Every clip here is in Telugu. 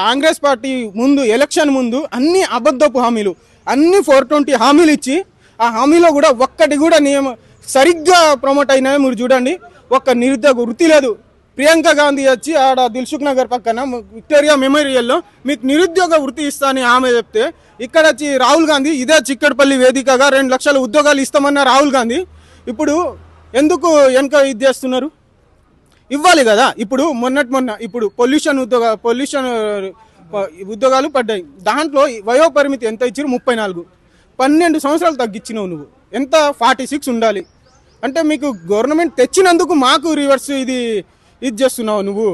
కాంగ్రెస్ పార్టీ ముందు ఎలక్షన్ ముందు అన్ని అబద్ధపు హామీలు, అన్ని 420 హామీలు ఇచ్చి ఆ హామీలో కూడా ఒక్కటి కూడా సరిగ్గా ప్రమోట్ అయినాయో మీరు చూడండి. ఒక్క నిరుద్యోగ వృత్తి లేదు. ప్రియాంక గాంధీ వచ్చి ఆడ దిల్సుఖ్ నగర్ పక్కన విక్టోరియా మెమోరియల్లో మీకు నిరుద్యోగ వృత్తి ఇస్తా అని ఆమె చెప్తే, ఇక్కడ వచ్చి రాహుల్ గాంధీ ఇదే చిక్కడపల్లి వేదికగా 2 లక్షల ఉద్యోగాలు ఇస్తామన్న రాహుల్ గాంధీ ఇప్పుడు ఎందుకు వెనక ఇది చేస్తున్నారు? ఇవ్వాలి కదా. ఇప్పుడు మొన్న ఇప్పుడు పొల్యూషన్ ఉద్యోగాలు పడ్డాయి. దాంట్లో వయో పరిమితి ఎంత ఇచ్చారు? 34. 12 సంవత్సరాలు తగ్గించినావు నువ్వు. ఎంత? 46 ఉండాలి. అంటే మీకు గవర్నమెంట్ తెచ్చినందుకు మాకు రివర్స్ ఇది చేస్తున్నావు నువ్వు.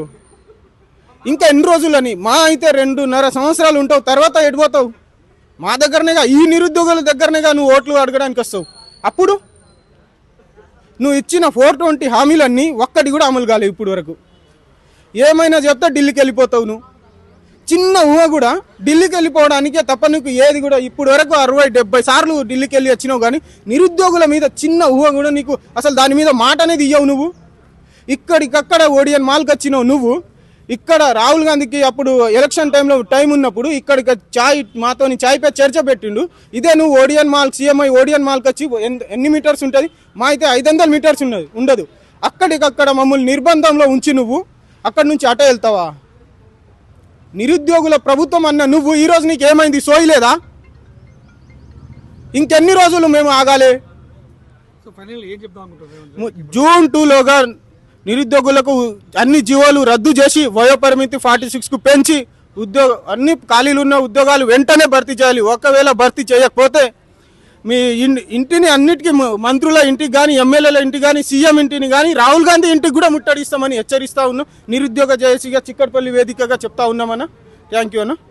ఇంకా ఎన్ని రోజులని? మా అయితే 2.5 సంవత్సరాలు ఉంటావు, తర్వాత ఎడిపోతావు. మా దగ్గరనేగా, ఈ నిరుద్యోగుల దగ్గరనేగా నువ్వు ఓట్లు అడగడానికి వస్తావు. అప్పుడు నువ్వు ఇచ్చిన 420 హామీలన్నీ ఒక్కటి కూడా అమలు కాలేవు ఇప్పుడు వరకు. ఏమైనా చెప్తే ఢిల్లీకి వెళ్ళిపోతావు నువ్వు. చిన్న ఊహ కూడా ఢిల్లీకి వెళ్ళిపోవడానికే తప్ప నీకు ఏది కూడా ఇప్పుడు వరకు 60-70 సార్లు ఢిల్లీకి వెళ్ళి వచ్చినావు. కానీ నిరుద్యోగుల మీద చిన్న ఊహ కూడా నీకు అసలు దాని మీద మాట అనేది ఇవ్వవు నువ్వు. ఇక్కడికక్కడ ఓడియన్ మాల్కి వచ్చినావు నువ్వు. ఇక్కడ రాహుల్ గాంధీకి అప్పుడు ఎలక్షన్ టైంలో టైం ఉన్నప్పుడు ఇక్కడికి మాతోని చాయ్ పే చర్చ పెట్టిండు. ఇదే నువ్వు ఓడియన్ మాల్ సీఎంఐ ఓడియన్ మాల్కి వచ్చి ఎన్ని మీటర్స్ ఉంటుంది? మా అయితే 500 మీటర్స్ ఉండదు. అక్కడికక్కడ మమ్మల్ని నిర్బంధంలో ఉంచి నువ్వు అక్కడి నుంచి అటే వెళ్తావా? నిరుద్యోగుల ప్రభుత్వం అన్న నువ్వు ఈరోజు నీకు ఏమైంది? సోయలేదా? ఇంకెన్ని రోజులు మేము ఆగాలి? జూన్ 2లోగా నిరుద్యోగులకు అన్ని జీవోలు రద్దు చేసి వయోపరిమితి 46కు పెంచి అన్ని ఖాళీలు ఉన్న ఉద్యోగాలు వెంటనే భర్తీ చేయాలి. ఒకవేళ భర్తీ చేయకపోతే మీ ఇంటిని అన్నిటికీ మంత్రుల ఇంటికి కానీ, ఎమ్మెల్యేల ఇంటికి కానీ, సీఎం ఇంటిని కానీ, రాహుల్ గాంధీ ఇంటికి కూడా ముట్టడిస్తామని హెచ్చరిస్తా ఉన్నాం. నిరుద్యోగ జేఏసీగా చిక్కడపల్లి వేదికగా చెప్తా ఉన్నామన్నా. థ్యాంక్ యూ అన్న.